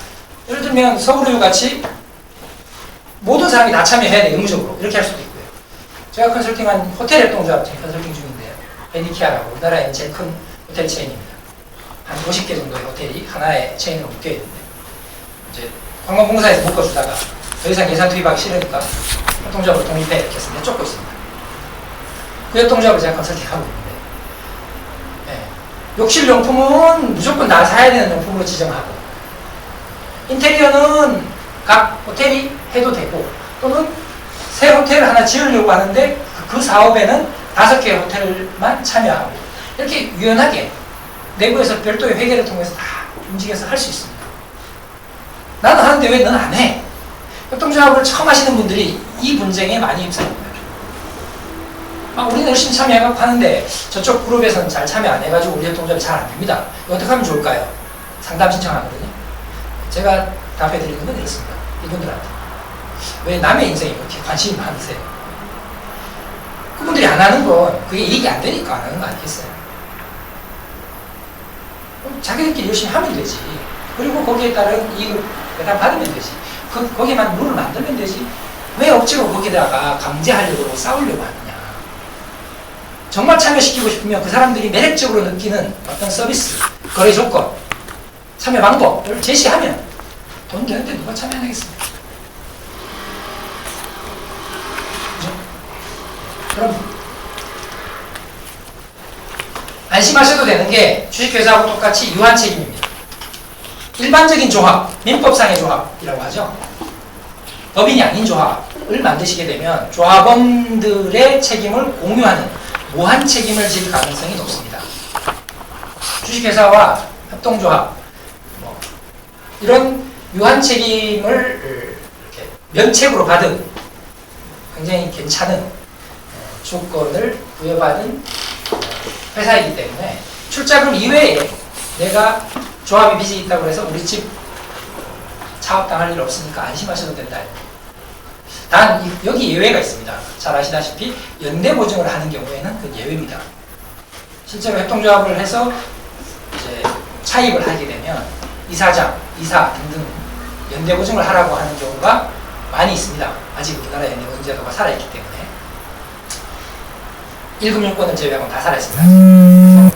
예를 들면 서울우유 같이 모든 사람이 다 참여해야 돼 의무적으로 이렇게 할 수도 있고요. 제가 컨설팅한 호텔 협동조합 지금 컨설팅 중인데요. 베니키아라고 우리나라의 제일 큰 호텔 체인입니다. 한 50개 정도의 호텔이 하나의 체인으로 묶여 있는데 이제 관광공사에서 묶어주다가 더 이상 예산 투입하기 싫으니까 협동조합을 독립해 이렇게 해서 내쫓고 있습니다. 그 협동조합을 제가 컨설팅하고 있는데 욕실용품은 무조건 다 사야 되는 용품으로 지정하고 인테리어는 각 호텔이 해도 되고 또는 새 호텔을 하나 지으려고 하는데 그 사업에는 5개의 호텔만 참여하고 이렇게 유연하게 내부에서 별도의 회계를 통해서 다 움직여서 할 수 있습니다. 나는 하는데 왜 너는 안 해? 협동조합을 처음 하시는 분들이 이 분쟁에 많이 휩싸입니다. 우리는 열심히 참여해갖고 하는데 저쪽 그룹에서는 잘 참여 안 해가지고 우리 협동조합이 잘 안 됩니다. 어떻게 하면 좋을까요? 상담 신청하거든요. 제가 답해드리는 건 이렇습니다. 이분들한테. 왜 남의 인생에 그렇게 관심이 많으세요? 그분들이 안 하는 건 그게 이익이 안 되니까 안 하는 거 아니겠어요? 자기들끼리 열심히 하면 되지. 그리고 거기에 따른 이익을 배당 받으면 되지. 거기에만 룰을 만들면 되지. 왜 억지로 거기다가 강제하려고 싸우려고 하느냐. 정말 참여시키고 싶으면 그 사람들이 매력적으로 느끼는 어떤 서비스, 거래 조건, 참여 방법을 제시하면 돈 되는데 누가 참여 안 하겠습니까? 그죠? 그럼 안심하셔도 되는 게 주식회사하고 똑같이 유한 책임입니다. 일반적인 조합, 민법상의 조합이라고 하죠. 법인이 아닌 조합을 만드시게 되면 조합원들의 책임을 공유하는 무한 책임을 질 가능성이 높습니다. 주식회사와 협동조합 이런 유한 책임을 이렇게 면책으로 받은 굉장히 괜찮은 조건을 부여받은 회사이기 때문에 출자금 이외에 내가 조합이 빚이 있다고 해서 우리 집 차업당할 일 없으니까 안심하셔도 된다. 단 여기 예외가 있습니다. 잘 아시다시피 연대보증을 하는 경우에는 그 예외입니다. 실제로 협동조합을 해서 이제 차입을 하게 되면 이사장, 이사 등등 연대보증을 하라고 하는 경우가 많이 있습니다. 아직 우리나라 연대보증 제도가 살아있기 때문에 1금융권을 제외하고는 다 살아있습니다.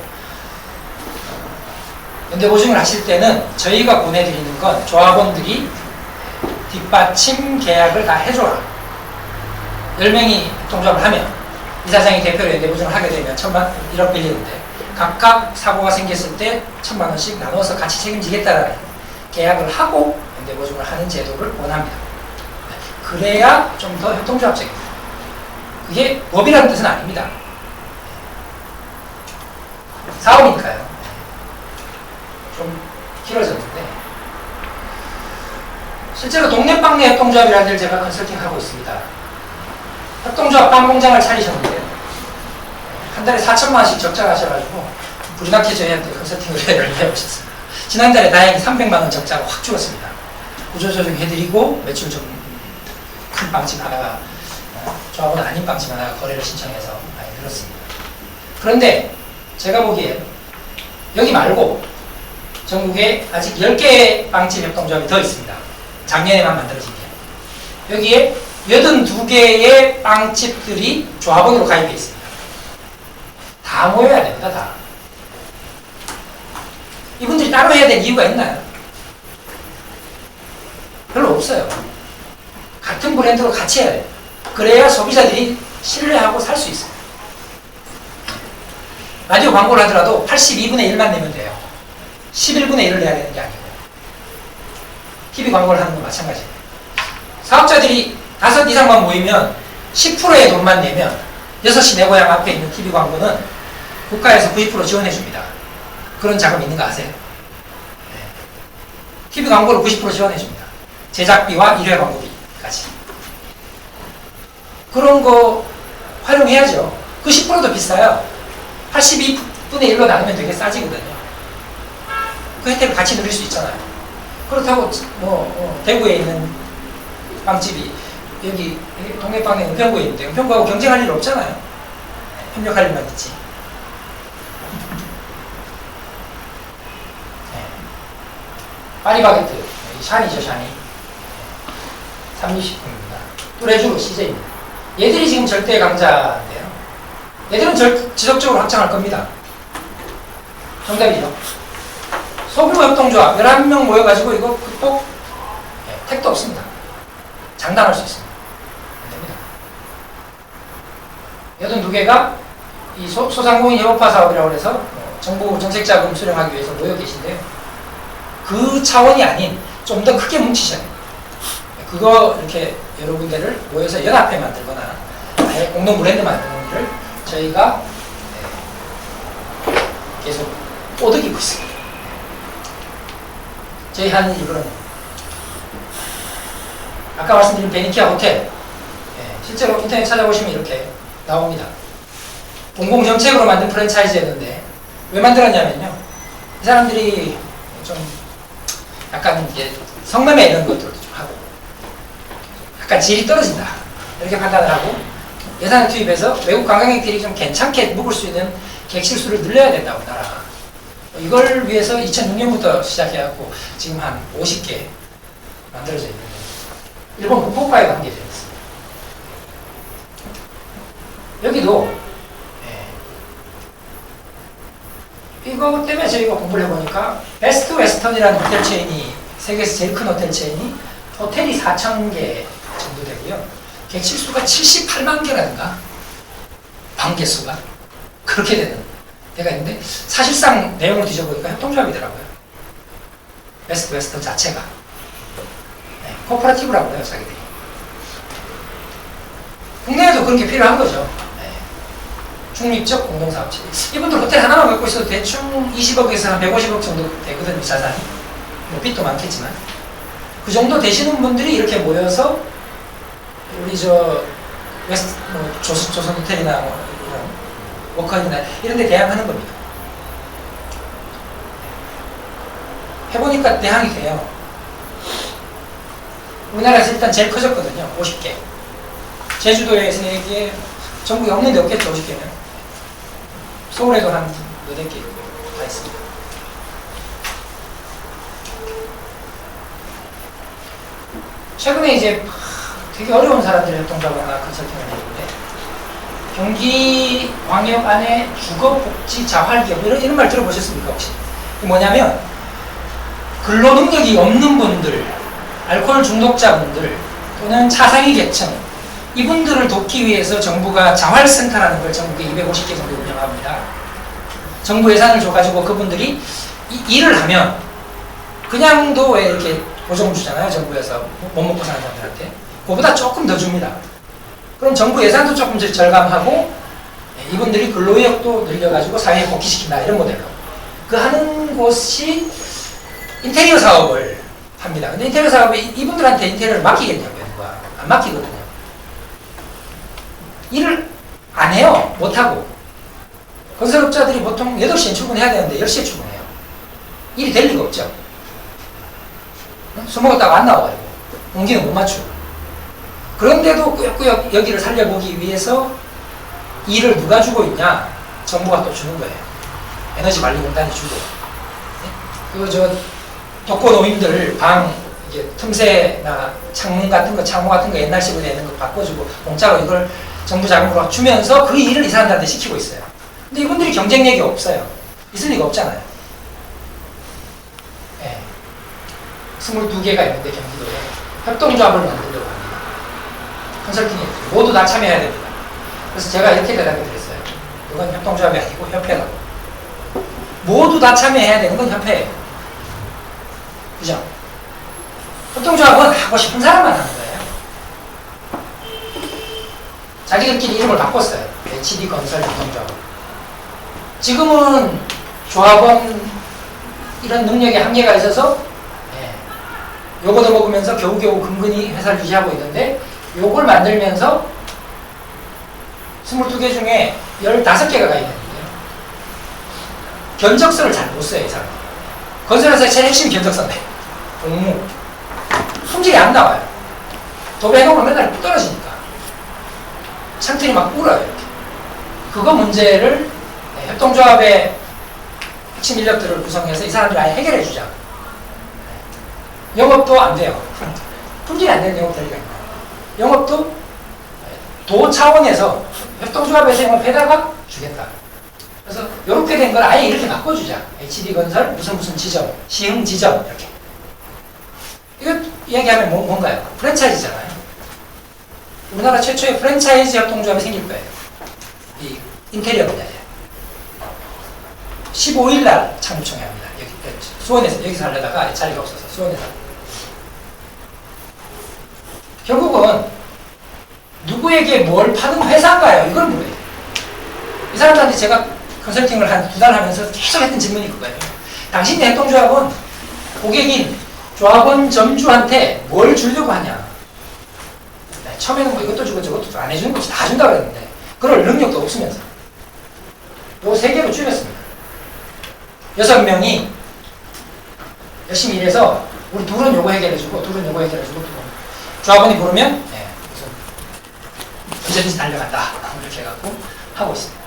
연대보증을 하실 때는 저희가 보내드리는 건 조합원들이 뒷받침 계약을 다 해줘라. 10명이 협동조합을 하면 이사장이 대표로 연대보증을 하게 되면 1억 빌리는데 각각 사고가 생겼을 때 1,000만 원씩 나눠서 같이 책임지겠다라는 계약을 하고 연대보증을 하는 제도를 원합니다. 그래야 좀 더 협동조합적입니다. 그게 법이라는 뜻은 아닙니다. 사업이니까요. 좀 길어졌는데 실제로 동네방네 협동조합이라는 데를 제가 컨설팅하고 있습니다. 협동조합 빵공장을 차리셨는데요. 한 달에 4천만 원씩 적자가 하셔가지고 불이 나게 저희한테 컨설팅을 해오셨습니다. 지난달에 다행히 300만 원 적자가 확 줄었습니다. 구조조정 해드리고 매출 좀 큰 빵집 하나가 조합은 아닌 빵집 하나가 거래를 신청해서 많이 늘었습니다. 그런데 제가 보기에 여기 말고 전국에 아직 10개의 빵집 협동조합이 더 있습니다. 작년에만 만들어진 게. 여기에 82개의 빵집들이 조합원으로 가입해 있습니다. 다 모여야 됩니다. 다. 이분들이 따로 해야 될 이유가 있나요? 별로 없어요. 같은 브랜드로 같이 해야 돼요. 그래야 소비자들이 신뢰하고 살 수 있어요. 라디오 광고를 하더라도 82분의 1만 내면 돼요. 11분의 1을 내야 되는 게 아니고요. TV 광고를 하는 건 마찬가지예요. 사업자들이 5 이상만 모이면 10%의 돈만 내면 6시 내 고향 앞에 있는 TV 광고는 국가에서 90% 지원해 줍니다. 그런 자금 있는 거 아세요? 네. TV 광고를 90% 지원해 줍니다. 제작비와 1회 광고비까지. 그런 거 활용해야죠. 그 10%도 비싸요. 82분의 1로 나누면 되게 싸지거든요. 그 혜택을 같이 누릴 수 있잖아요. 그렇다고 대구에 있는 빵집이 여기 동네방에 은평구에 있는데 은평구하고 경쟁할 일 없잖아요. 협력할 일만 있지. 파리바게트, 샤니죠, 샤니. 30식품입니다. 뚜레쥬르, CJ입니다. 얘들이 지금 절대 강자인데요. 얘들은 지속적으로 확장할 겁니다. 정답이죠. 소규모 협동조합 11명 모여가지고 이거 극복 택도 없습니다. 장담할 수 있습니다. 안 됩니다. 82개가 이 소상공인 협업화 사업이라고 해서 정부 정책자금 수령하기 위해서 모여 계신데요. 그 차원이 아닌 좀 더 크게 뭉치셔야 돼요. 그거 이렇게 여러 군데를 모여서 연합회 만들거나 아예 공동 브랜드 만드는 일을 저희가 계속 꼬드기고 있습니다. 저희 하는 일은 아까 말씀드린 베니키아 호텔 실제로 인터넷 찾아보시면 이렇게 나옵니다. 공공정책으로 만든 프랜차이즈였는데 왜 만들었냐면요. 이 사람들이 좀 약간 이제 성매매 이런 것들도 좀 하고 약간 질이 떨어진다 이렇게 판단을 하고 예산을 투입해서 외국 관광객들이 좀 괜찮게 묵을 수 있는 객실 수를 늘려야 된다고 나라가 이걸 위해서 2006년부터 시작해갖고 지금 한 50개 만들어져 있는데 일본 후쿠오카에 관계되어 있습니다. 여기도 이거 때문에 저희가 공부를 해보니까 베스트 웨스턴이라는 호텔 체인이 세계에서 제일 큰 호텔 체인이 호텔이 4,000개 정도 되고요. 객실 수가 78만 개라든가 방 개수가 그렇게 되는 데가 있는데 사실상 내용을 뒤져보니까 협동조합이더라고요. 베스트 웨스턴 자체가 코퍼레티브라고 해요. 자기들이. 국내에도 그런 게 필요한 거죠. 중립적 공동사업체. 이분들 호텔 하나만 갖고 있어도 대충 20억에서 한 150억 정도 되거든요, 자산이. 뭐 빚도 많겠지만. 그 정도 되시는 분들이 이렇게 모여서 우리 조선 호텔이나 이런 워커이나 이런 데 대항하는 겁니다. 해보니까 대항이 돼요. 우리나라에서 일단 제일 커졌거든요, 50개. 제주도에 3개, 전국에 없는데 없겠죠, 50개면. 서울에도 한 8개 다 있습니다. 최근에 이제 되게 어려운 사람들의 협동조합을 하나 컨설팅을 했는데 경기 광역 안에 주거복지 자활기업 이런 말 들어보셨습니까 혹시? 뭐냐면 근로능력이 없는 분들, 알코올 중독자분들 또는 차상위 계층 이분들을 돕기 위해서 정부가 자활센터라는 걸 전국에 250개 정도 운영합니다. 정부 예산을 줘가지고 그분들이 일을 하면 그냥도 왜 이렇게 보조금 주잖아요. 정부에서 못 먹고 사는 사람들한테. 그거보다 조금 더 줍니다. 그럼 정부 예산도 조금 절감하고 이분들이 근로의욕도 늘려가지고 사회에 복귀시킨다 이런 모델로. 그 하는 곳이 인테리어 사업을 합니다. 근데 인테리어 사업에 이분들한테 인테리어를 맡기겠냐고요. 누가. 안 맡기거든요. 일을 안 해요. 못하고. 건설업자들이 보통 8시에 출근해야 되는데 10시에 출근해요. 일이 될 리가 없죠. 술 먹었다가 안 나와가지고 공기는 못 맞추고. 그런데도 꾸역꾸역 여기를 살려보기 위해서 일을 누가 주고 있냐? 정부가 또 주는 거예요. 에너지관리공단이 주고. 독거노인들 방 이게 틈새나 창문 같은 거, 창호 같은 거 옛날식으로 되는 거 바꿔주고 공짜로 이걸 정부 자금으로 주면서 그 일을 이 사람들한테 시키고 있어요. 근데 이분들이 경쟁력이 없어요. 있을 리가 없잖아요. 네. 22개가 있는데 경기도에 협동조합을 만들려고 합니다. 컨설팅이 모두 다 참여해야 됩니다. 그래서 제가 이렇게 대답을 드렸어요. 이건 협동조합이 아니고 협회라고. 모두 다 참여해야 되는 건 협회예요. 그죠? 협동조합은 하고 싶은 사람만 하는 거예요. 자기들끼리 이름을 바꿨어요. HD 건설 협동조합. 지금은 조합원 이런 능력에 한계가 있어서 요거도 먹으면서 겨우겨우 근근히 회사를 유지하고 있는데 요걸 만들면서 22개 중에 15개가 가 있는데요. 견적서를 잘 못 써요, 이 사람. 건설회사의 제일 핵심이 견적서인데 공무. 품질이 안 나와요. 도배해놓으면 맨날 떨어지니까. 창틀이 막 울어요, 이렇게. 그거 문제를 협동조합의 핵심 인력들을 구성해서 이 사람들 아예 해결해 주자. 영업도 안 돼요. 품질이 안 되는 영업 대리가 있나요? 영업도 도 차원에서 협동조합에서 영업해다가 주겠다. 그래서 이렇게 된 걸 아예 이렇게 바꿔주자. HD건설 무슨 지점, 시흥 지점 이렇게. 이거 이야기하면 뭔가요? 프랜차이즈잖아요. 우리나라 최초의 프랜차이즈 협동조합이 생길 거예요. 이 인테리어 분야에. 15일 날 창립총회 합니다. 여기 수원에서 여기서 하려다가 자리가 없어서 수원에서. 결국은 누구에게 뭘 파는 회사인가요? 이걸 물어요. 이 사람들한테 제가 컨설팅을 한 2달 하면서 계속 했던 질문이 그거예요. 당신의 협동조합은 고객인 조합원 점주한테 뭘 주려고 하냐? 처음에는 뭐 이것도 주고 저것도 안 해주는 거지 다 준다고 했는데 그럴 능력도 없으면서 요 3개로 줄였습니다. 6명이 열심히 일해서 우리 둘은 요거 해결해주고 둘은 요거 해결해주고 조합원이 부르면 언제든지 달려간다 이렇게 해갖고 하고 있습니다.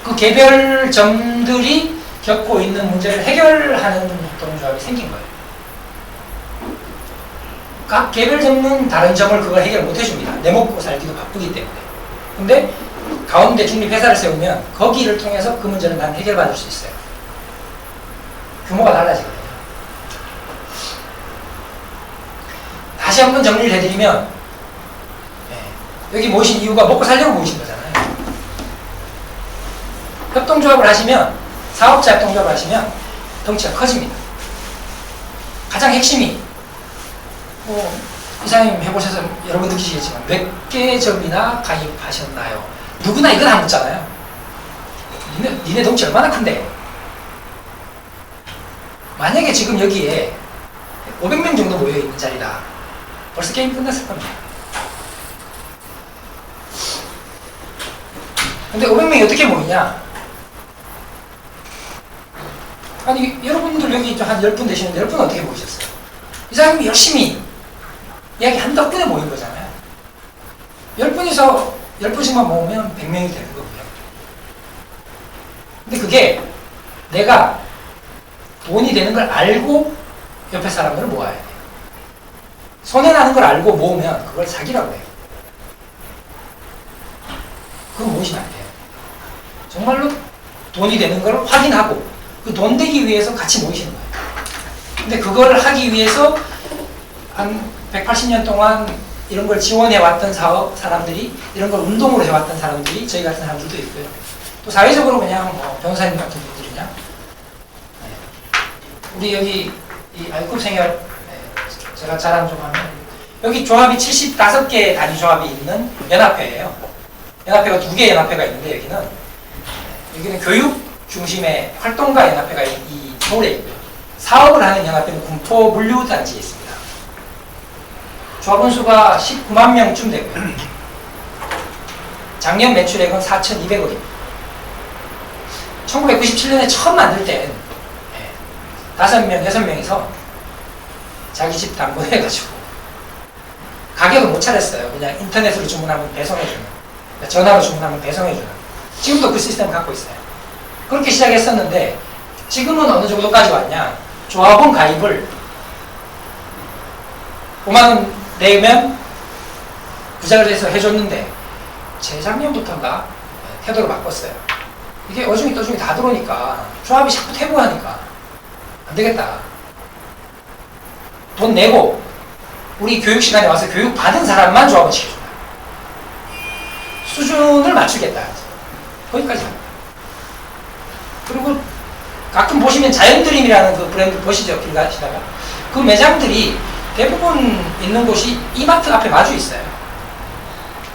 그 개별 점들이 겪고 있는 문제를 해결하는 협동조합이 생긴 거예요. 각 개별 점은 다른 점을 그걸 해결 못 해줍니다. 내 먹고 살기도 바쁘기 때문에. 근데 가운데 중립회사를 세우면 거기를 통해서 그 문제를 난 해결받을 수 있어요. 규모가 달라지거든요. 다시 한번 정리를 해드리면 여기 모이신 이유가 먹고 살려고 모이신 거잖아요. 협동조합을 하시면 사업자 협동조합을 하시면 덩치가 커집니다. 가장 핵심이 이사님 해보셔서 여러분 느끼시겠지만 몇 개 점이나 가입하셨나요? 누구나 이건 안 묻잖아요. 니네 덩치 얼마나 큰데? 만약에 지금 여기에 500명 정도 모여있는 자리다. 벌써 게임 끝났을 겁니다. 근데 500명이 어떻게 모이냐? 아니 여러분들 여기 한 10분 되시는데 10분 어떻게 모이셨어요? 이 사람이 열심히 이야기 한 덕분에 모인 거잖아요. 10분이서 10분씩만 모으면 100명이 되는 거고요. 근데 그게 내가 돈이 되는 걸 알고 옆에 사람들을 모아야 돼요. 손해나는 걸 알고 모으면 그걸 사기라고 해요. 그거 모으시면 안 돼요. 정말로 돈이 되는 걸 확인하고 그 돈 되기 위해서 같이 모이시는 거예요. 근데 그걸 하기 위해서 한 180년 동안 이런 걸 지원해왔던 사람들이 이런 걸 운동으로 해왔던 사람들이 저희 같은 사람들도 있고요. 또 사회적으로 그냥 변호사님 같은 분들이냐 우리 여기 이 아이급 생활 제가 자랑 좀 하면 여기 조합이 75개 단위 조합이 있는 연합회예요. 연합회가 2개의 연합회가 있는데 여기는 교육 중심의 활동가 연합회가 이 서울에 있고요. 사업을 하는 연합회는 군포 물류단지에 있습니다. 조합원 수가 19만 명쯤 되고요. 작년 매출액은 4,200억입니다. 1997년에 처음 만들 땐 5명, 6명이서 자기 집 담보해가지고 가격을 못 차렸어요. 그냥 인터넷으로 주문하면 배송해주는, 전화로 주문하면 배송해주는. 지금도 그 시스템을 갖고 있어요. 그렇게 시작했었는데 지금은 어느 정도까지 왔냐? 조합원 가입을 5만원 내면 부자를 해서 해줬는데 재작년부터인가 태도를 바꿨어요. 이게 어중이 떠중이 다 들어오니까 조합이 자꾸 퇴보하니까 안 되겠다. 돈 내고 우리 교육 시간에 와서 교육 받은 사람만 조합원 시켜준다. 수준을 맞추겠다. 거기까지 합니다. 그리고 가끔 보시면 자연드림이라는 그 브랜드 보시죠? 길 가시다가 그 매장들이 대부분 있는 곳이 이마트 앞에 마주 있어요.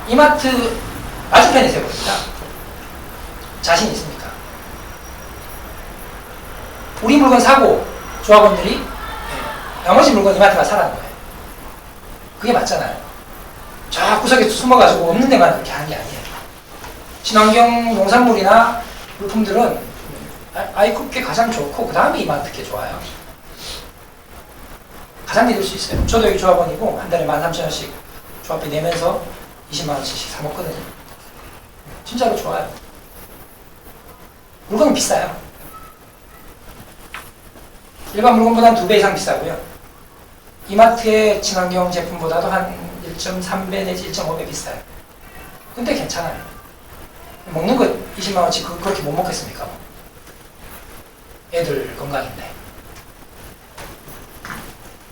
이마트 맞은편에 세워봅니다. 자신 있습니까? 우리 물건 사고 조합원들이 나머지 물건 이마트가 사라는 거예요. 그게 맞잖아요. 저 구석에 숨어가지고 없는 데만 그렇게 하는 게 아니에요. 친환경 농산물이나 물품들은 아이쿠게 가장 좋고 그 다음에 이마트게 좋아요. 가장 믿을 수 있어요. 저도 여기 조합원이고 한 달에 13,000원씩 조합비 내면서 20만원씩 사 먹거든요. 진짜로 좋아요. 물건은 비싸요. 일반 물건보다는 2배 이상 비싸고요. 이마트의 친환경 제품보다도 한 1.3배 내지 1.5배 비싸요. 근데 괜찮아요. 먹는 거 20만원씩 그렇게 못 먹겠습니까? 애들 건강인데.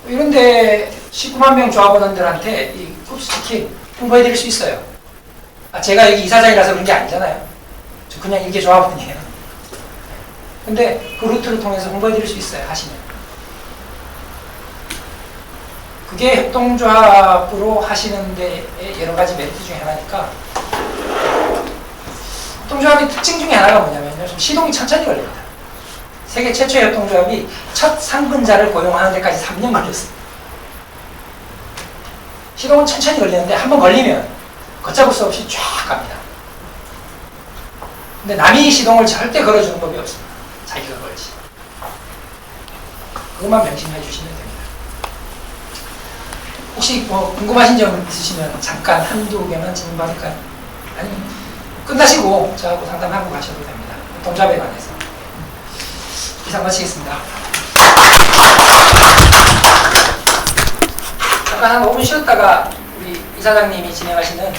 이런데 19만 명 조합원들한테 이 쿱스치킨 홍보해드릴 수 있어요. 제가 여기 이사장이라서 그런 게 아니잖아요. 저 그냥 일개 조합원이에요. 근데 그 루트를 통해서 홍보해드릴 수 있어요. 하시면. 그게 협동조합으로 하시는 데의 여러 가지 메리트 중에 하나니까. 협동조합의 특징 중에 하나가 뭐냐면요. 좀 시동이 천천히 걸립니다. 세계 최초의 협동조합이 첫 상근자를 고용하는 데까지 3년 걸렸어요. 시동은 천천히 걸리는데 한번 걸리면 걷잡을 수 없이 쫙 갑니다. 근데 남이 시동을 절대 걸어주는 법이 없습니다. 자기가 걸지. 그것만 명심해 주시면 됩니다. 혹시 뭐 궁금하신 점 있으시면 잠깐 한두 개만 질문받을까요? 아니면 끝나시고 저하고 상담하고 가셔도 됩니다. 협동조합에 관해서. 이상 마치겠습니다. 잠깐 한 5분 쉬었다가 우리 이사장님이 진행하시는